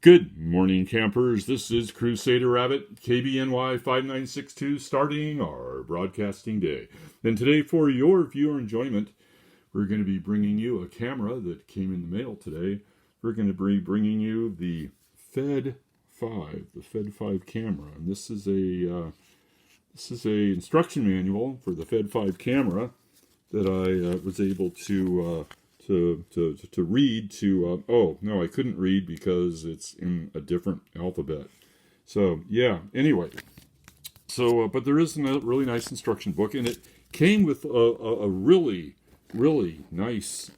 Good morning, campers. This is Crusader Rabbit, KBNY 5962, starting our broadcasting day. And today, for your viewer enjoyment, we're going to be bringing you a camera that came in the mail today. We're going to be bringing you the Fed 5, the Fed 5 camera. And this is a instruction manual for the Fed 5 camera that I was able to read oh no, I couldn't read because it's in a different alphabet. So yeah, anyway, but there is a really nice instruction book, and it came with a really nice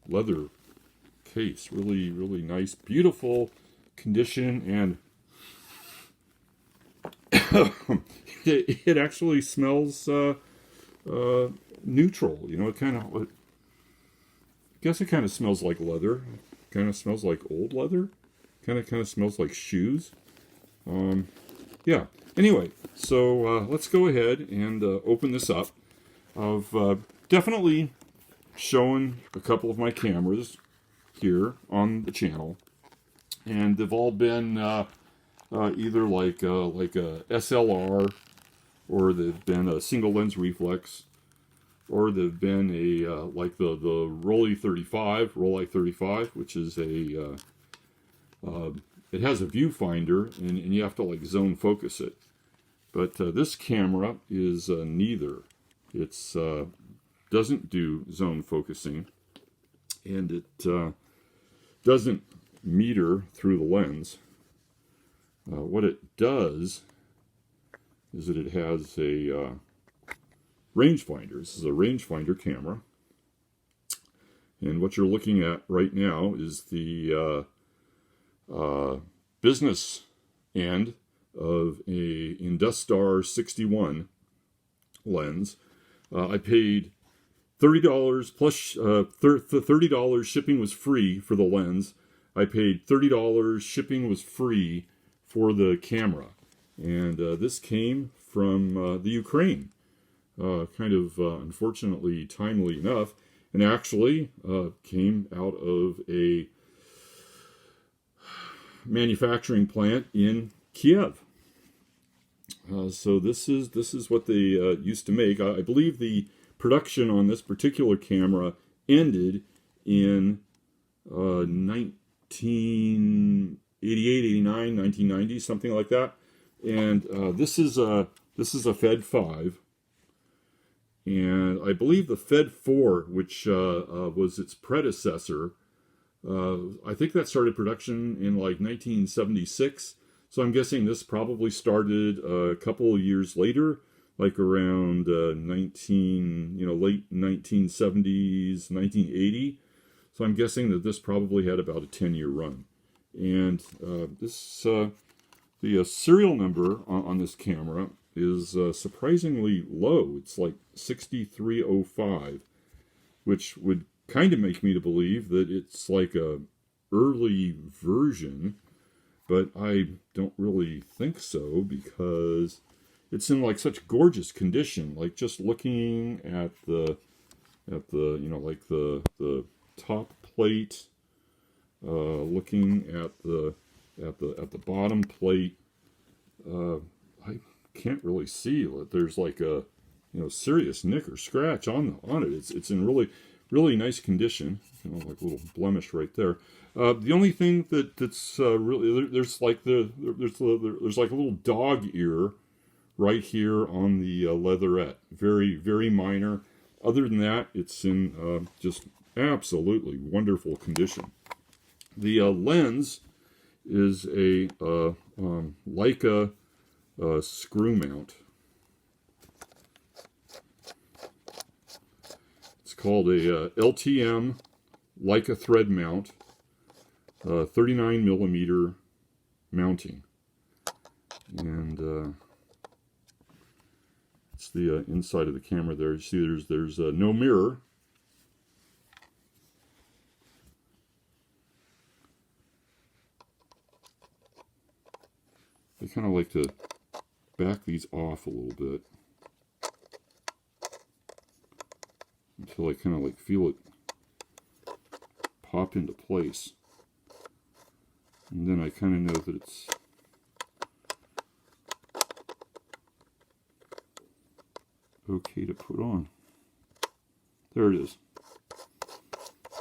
leather case, really nice, beautiful condition, and it actually smells neutral. You know, I guess it kind of smells like leather. Kind of smells like old leather. Kind of smells like shoes. Yeah. Anyway, so let's go ahead and open this up. I've definitely shown a couple of my cameras here on the channel, and they've all been either like a SLR, or they've been a single lens reflex, or they've been a like the Rolei 35, which is it has a viewfinder, and you have to like zone focus it. But this camera is neither. It's doesn't do zone focusing, and it doesn't meter through the lens. What it does is that it has a rangefinder. This is a rangefinder camera, and what you're looking at right now is the business end of a Industar 61 lens. I paid $30 plus $30 shipping was free for the lens. I paid $30 shipping was free for the camera, and this came from the Ukraine. Unfortunately, timely enough, and actually came out of a manufacturing plant in Kiev. So this is what they used to make. I believe the production on this particular camera ended in 1988, 89, 1990, something like that. And this is a Fed 5. And I believe the Fed 4, which was its predecessor, I think that started production in like 1976. So I'm guessing this probably started a couple of years later, like around late 1970s, 1980. So I'm guessing that this probably had about a 10-year run. And the serial number on this camera is surprisingly low. It's like 6305, which would kind of make me to believe that it's like a early version, but I don't really think so, because it's in like such gorgeous condition. Like just looking at the like the top plate, looking at the bottom plate, I can't really see that there's like a serious nick or scratch on it. It's in really nice condition. Like a little blemish right there. The only thing that's really there's like a little dog ear right here on the leatherette. Very minor. Other than that, it's in just absolutely wonderful condition. The lens is a Leica screw mount. It's called a LTM Leica thread mount, 39 millimeter mounting, and it's the inside of the camera there. You see, there's no mirror. I kind of like to back these off a little bit until I kind of like feel it pop into place. And then I kind of know that it's okay to put on. There it is.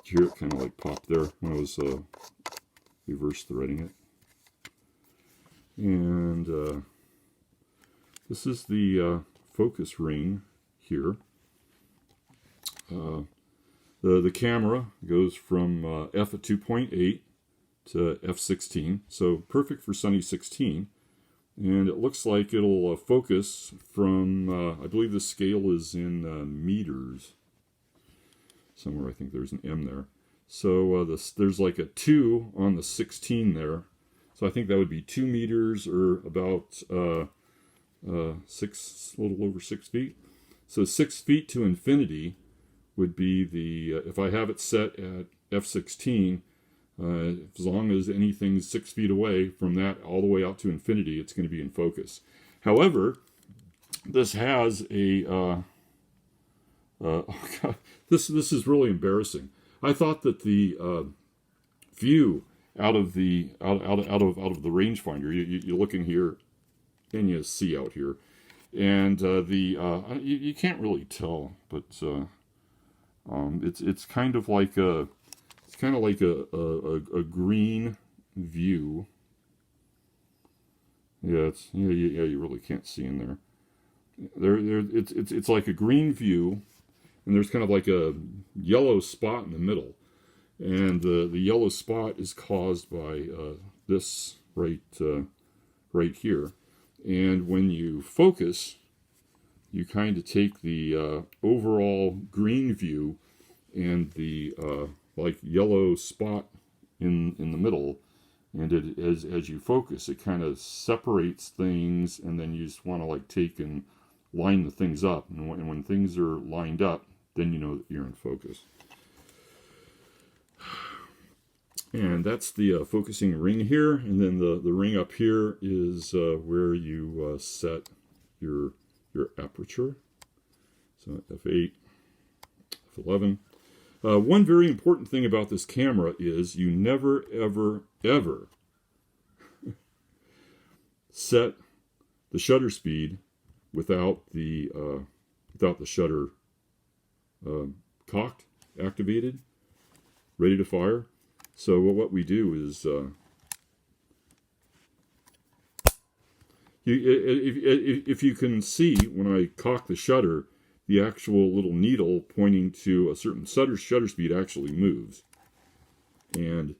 Did you hear it kind of like pop there when I was reverse threading it? And this is the focus ring here. The camera goes from f at 2.8 to f16, so perfect for Sunny 16. And it looks like it'll focus from, I believe the scale is in meters. Somewhere I think there's an M there. So there's like a 2 on the 16 there. So I think that would be 2 meters, or about a little over 6 feet. So 6 feet to infinity would be the, if I have it set at f16, as long as anything's 6 feet away from that all the way out to infinity, it's going to be in focus. However, this has a oh God, this is really embarrassing. I thought that the view out of the rangefinder, you look in here and you see out here, and you can't really tell, but it's kind of like a green view. Yeah, you really can't see in there. It's like a green view, and there's kind of like a yellow spot in the middle, and the yellow spot is caused by this right here. And when you focus, you kind of take the overall green view and the like yellow spot in the middle, and as you focus, it kind of separates things, and then you just want to like take and line the things up, and when things are lined up, then you know that you're in focus. And that's the focusing ring here, and then the ring up here is where you set your aperture. So f8, f11. One very important thing about this camera is you never, ever, ever set the shutter speed without the shutter cocked, activated, ready to fire. So what we do is, if you can see, when I cock the shutter, the actual little needle pointing to a certain shutter speed actually moves. And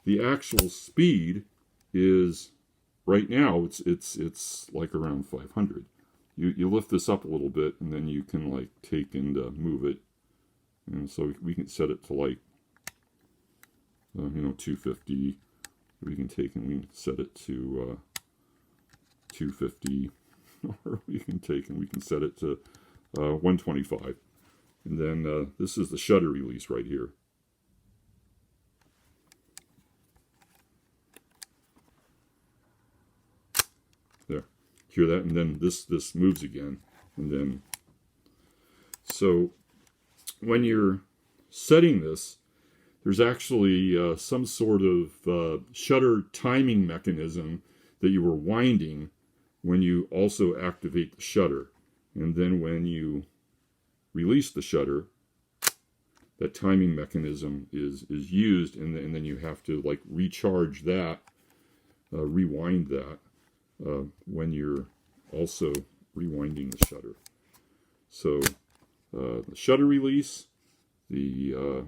the actual speed is, right now, it's like around 500. You lift this up a little bit, and then you can like take and move it. And so we can set it to like, 250. We can take and we can set it to 250, or we can take and we can set it to 125. And then this is the shutter release right here. There, hear that? And then this moves again, and then so when you're setting this, there's actually some sort of shutter timing mechanism that you were winding when you also activate the shutter. And then when you release the shutter, that timing mechanism is used, and then you have to like recharge that, rewind that, when you're also rewinding the shutter. So the shutter release, the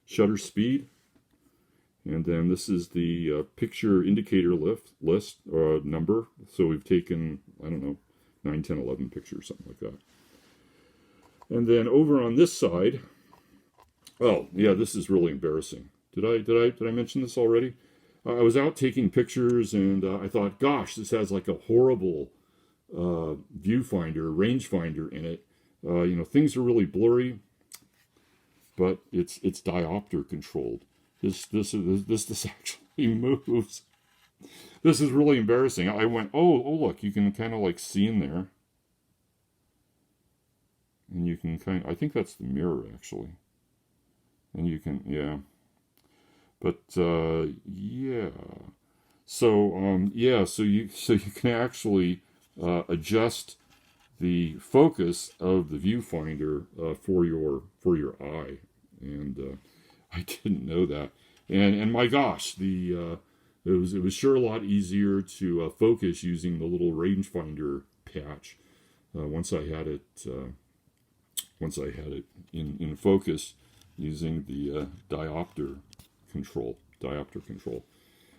shutter speed, and then this is the picture indicator list number. So we've taken, I don't know, 9, 10, 11 pictures, something like that. And then over on this side, oh yeah, this is really embarrassing. Did I mention this already? I was out taking pictures, and I thought, gosh, this has like a horrible viewfinder, rangefinder in it. Things are really blurry, but it's diopter controlled. This actually moves. This is really embarrassing. I went, oh look, you can kind of like see in there, and you can I think that's the mirror actually, and you can, yeah. But yeah. So yeah, so you can actually adjust the focus of the viewfinder for your eye, and I didn't know that. And my gosh, it was sure a lot easier to focus using the little rangefinder patch once I had it in focus using the diopter control.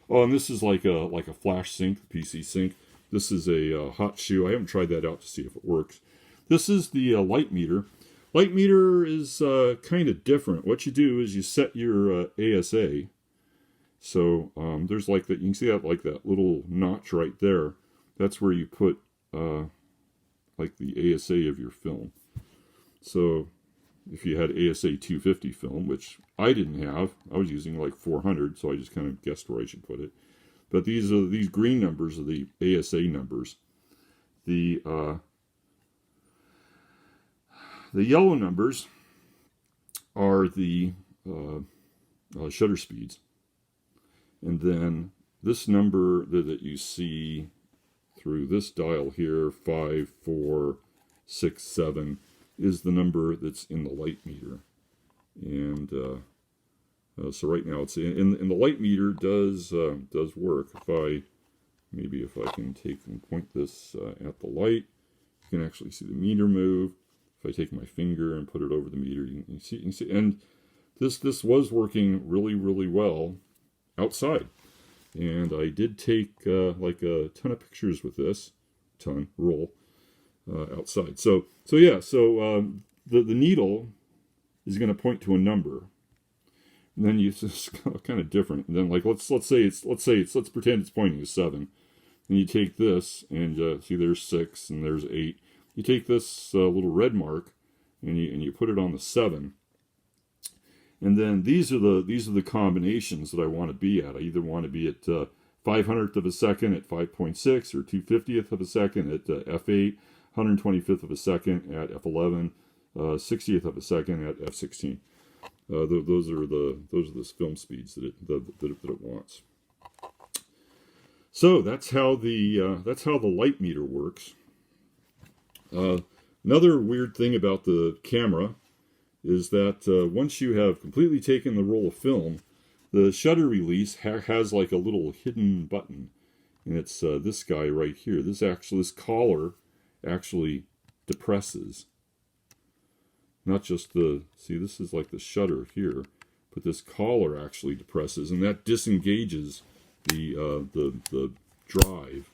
Oh, and this is like a flash sync, PC sync. This is a hot shoe. I haven't tried that out to see if it works. This is the light meter. Light meter is kind of different. What you do is you set your ASA. So there's like that. You can see that like that little notch right there. That's where you put like the ASA of your film. So if you had ASA 250 film, which I didn't have, I was using like 400, so I just kind of guessed where I should put it. But these green numbers are the ASA numbers. The yellow numbers are the shutter speeds. And then this number that you see through this dial here, 5, 4, 6, 7, is the number that's in the light meter. And so right now it's in the light meter does work. If I can take and point this at the light, you can actually see the meter move. If I take my finger and put it over the meter, you can see. And this was working really, really well outside. And I did take like a ton of pictures with this roll outside. So the needle is going to point to a number, and then it's kind of different. And then like let's pretend it's pointing to 7, and you take this and see there's 6 and there's 8. You take this little red mark and you put it on the 7. And then these are the combinations that I want to be at. I either want to be at 500th of a second at 5.6, or 250th of a second at f8, 125th of a second at f11, 60th of a second at f16. Those are the film speeds that it wants. So that's how the light meter works. Another weird thing about the camera is that once you have completely taken the roll of film, the shutter release has like a little hidden button, and it's this guy right here. This collar actually depresses. Not just this is like the shutter here, but this collar actually depresses, and that disengages the drive.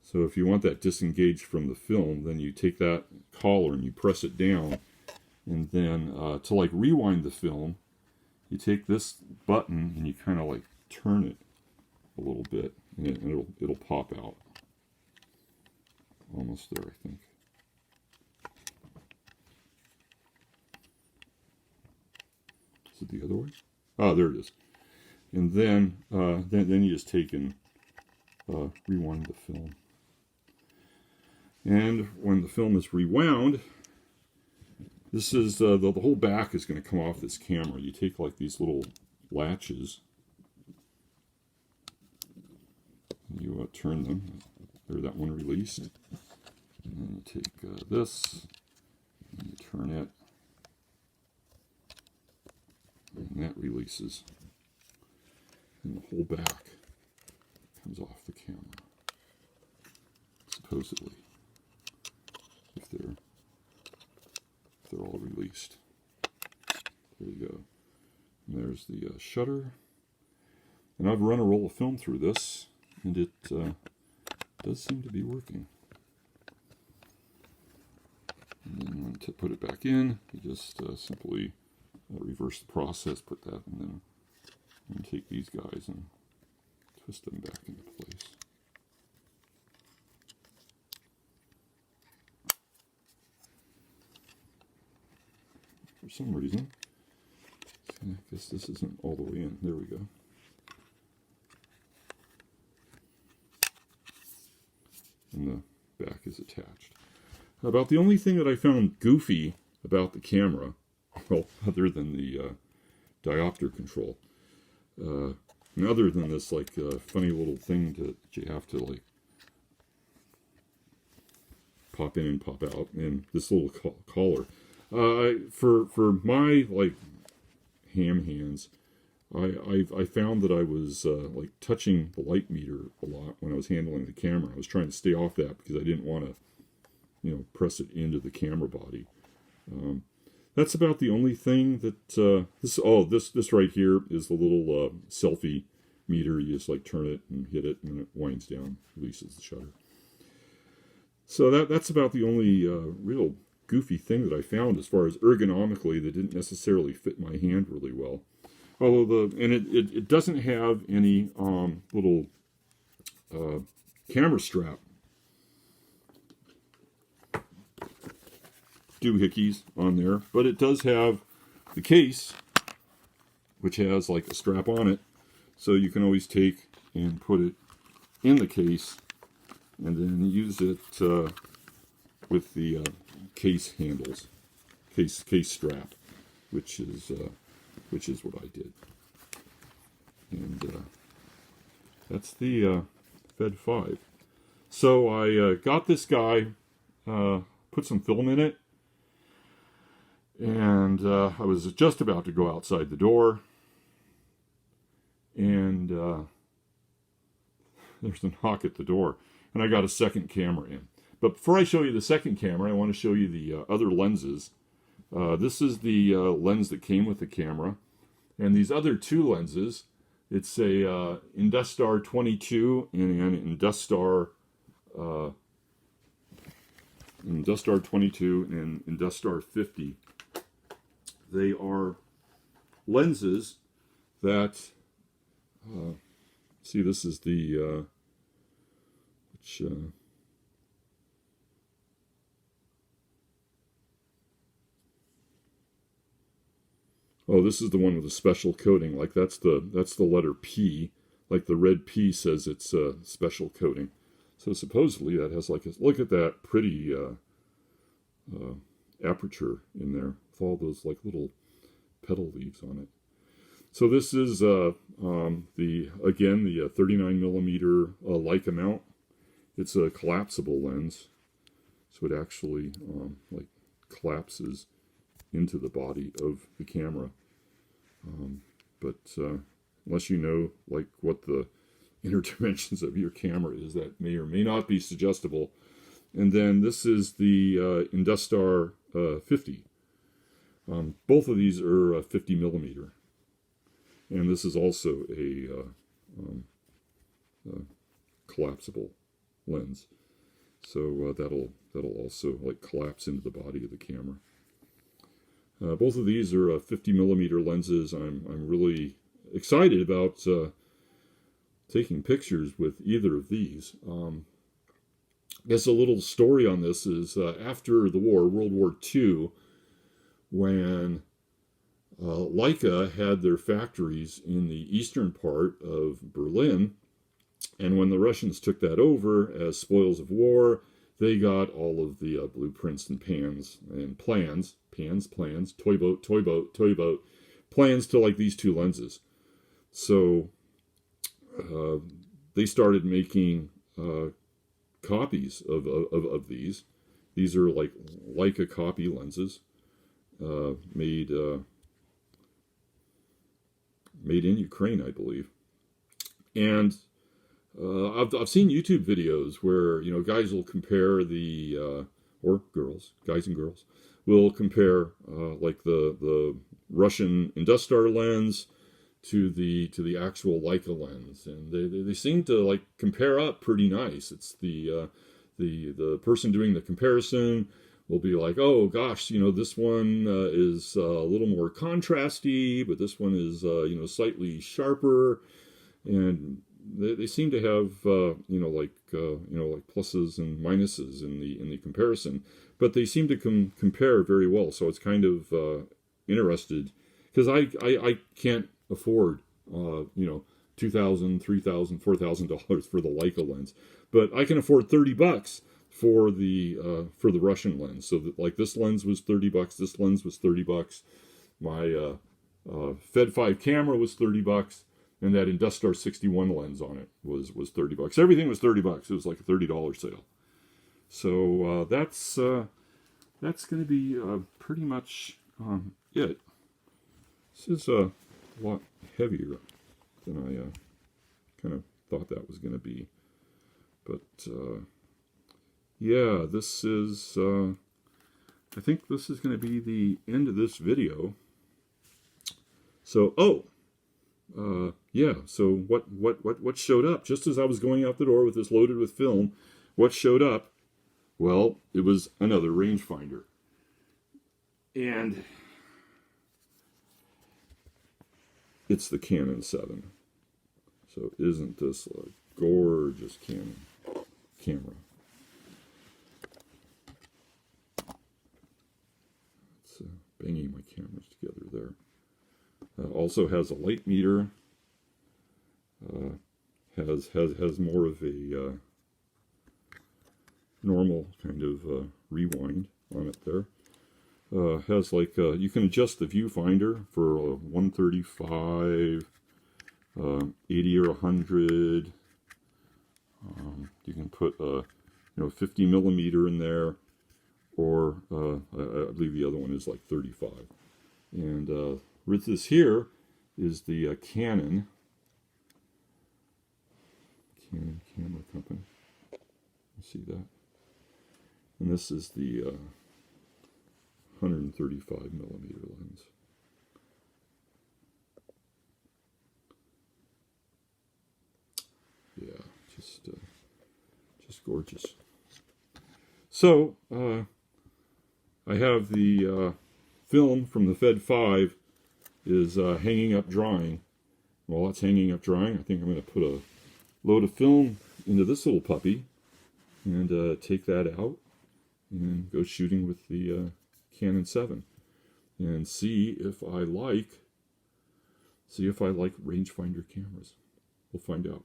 So if you want that disengaged from the film, then you take that collar and you press it down, and then to like rewind the film, you take this button and you kind of like turn it a little bit, and it'll pop out. Almost there, I think. Is it the other way? Oh, there it is. And then you just take and rewind the film. And when the film is rewound, this is the whole back is going to come off this camera. You take like these little latches, and you turn them. There, that one released. And then you take this, and you turn it, and that releases. And the whole back comes off the camera, supposedly, if they're all released. There you go. And there's the shutter. And I've run a roll of film through this, and it does seem to be working. And then to put it back in, you just simply reverse the process, put that, and then take these guys and twist them back into place. For some reason, I guess this isn't all the way in. There we go. And the back is attached. About the only thing that I found goofy about the camera, well, other than the diopter control, and other than this like funny little thing that you have to like pop in and pop out, and this little collar. For my like ham hands, I found that I was like touching the light meter a lot when I was handling the camera. I was trying to stay off that because I didn't want to, you know, press it into the camera body. That's about the only thing that this right here is the little selfie meter. You just like turn it and hit it, and it winds down, releases the shutter. So that's about the only real goofy thing that I found as far as ergonomically that didn't necessarily fit my hand really well. Although it doesn't have any little camera strap doohickeys on there, but it does have the case, which has like a strap on it, so you can always take and put it in the case and then use it with the case handles, case strap, which is what I did. And that's the Fed 5. So I got this guy, put some film in it, and I was just about to go outside the door, and there's a knock at the door, and I got a second camera in. But before I show you the second camera, I want to show you the other lenses. This is the lens that came with the camera, and these other two lenses, it's a Industar 22 and an Industar 22 and Industar 50. They are lenses that, see, this is the, oh, this is the one with the special coating. Like that's the letter P. Like the red P says it's special coating. So supposedly that has like a, look at that pretty aperture in there with all those like little petal leaves on it. So this is the 39 millimeter Leica mount. It's a collapsible lens, so it actually like collapses into the body of the camera. But unless you know like what the inner dimensions of your camera is, that may or may not be suggestible. And then this is the Industar 50. Both of these are 50 millimeter, and this is also a collapsible lens. So that'll also like collapse into the body of the camera. Both of these are 50 millimeter lenses. I'm really excited about taking pictures with either of these. I guess a little story on this is after the war, World War II, when Leica had their factories in the eastern part of Berlin, and when the Russians took that over as spoils of war, they got all of the blueprints and plans, toy boat, plans to like these two lenses. So they started making copies of these. These are like Leica copy lenses, made in Ukraine, I believe. And I've seen YouTube videos where, you know, guys will compare the or girls, guys and girls will compare like the Russian Industar lens to the actual Leica lens, and they seem to like compare up pretty nice. It's the person doing the comparison will be like, oh gosh, you know, this one is a little more contrasty, but this one is you know, slightly sharper, and they seem to have you know, like pluses and minuses in the comparison, but they seem to compare very well. So it's kind of interested, because I can't afford you know, $2,000, $3,000, $4,000 for the Leica lens, but I can afford $30 for the Russian lens. So that, like, this lens was $30, this lens was $30. My Fed 5 camera was $30, and that Industar 61 lens on it was $30. Everything was $30. It was like a $30 sale. So that's going to be pretty much it. This is a lot heavier than I kind of thought that was going to be. But yeah, this is, I think this is going to be the end of this video. So, yeah, so what showed up? Just as I was going out the door with this loaded with film, what showed up? Well, it was another rangefinder. And it's the Canon 7. So isn't this a gorgeous Canon camera? It's banging my cameras together there. Also has a light meter. Has more of a normal kind of rewind on it there. Has like you can adjust the viewfinder for 135, 80 or 100. You can put 50 millimeter in there, or I believe the other one is like 35. And with this here is the Canon camera company. You see that? And this is the 135 millimeter lens. Yeah, just gorgeous. So I have the film from the Fed 5 is hanging up drying. While that's hanging up drying, I think I'm going to put a load of film into this little puppy and take that out and go shooting with the Canon 7 and see if I like rangefinder cameras. We'll find out.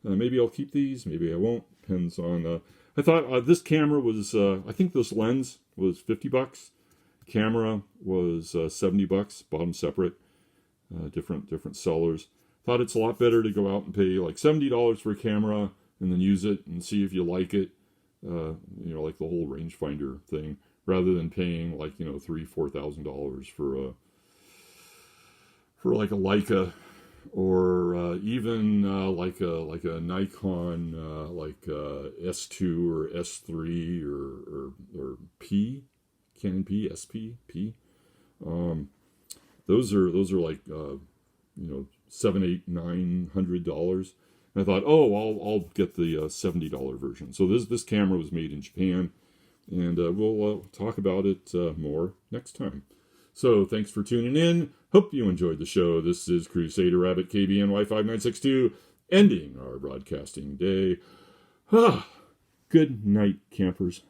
Maybe I'll keep these, maybe I won't. Depends on. I thought this camera was. I think this lens was $50. Camera was $70. Bought them separate. Different sellers. Thought it's a lot better to go out and pay like $70 for a camera and then use it and see if you like it. Like the whole rangefinder thing, rather than paying like $3,000-$4,000 for like a Leica, or even like a Nikon S2 or S3 or P, Canon P, SP, P. Those are like $700, $800, $900. And I thought, I'll get the $70 version. So this camera was made in Japan, and we'll talk about it more next time. So thanks for tuning in. Hope you enjoyed the show. This is Crusader Rabbit KBNY 5962, ending our broadcasting day. Good night, campers.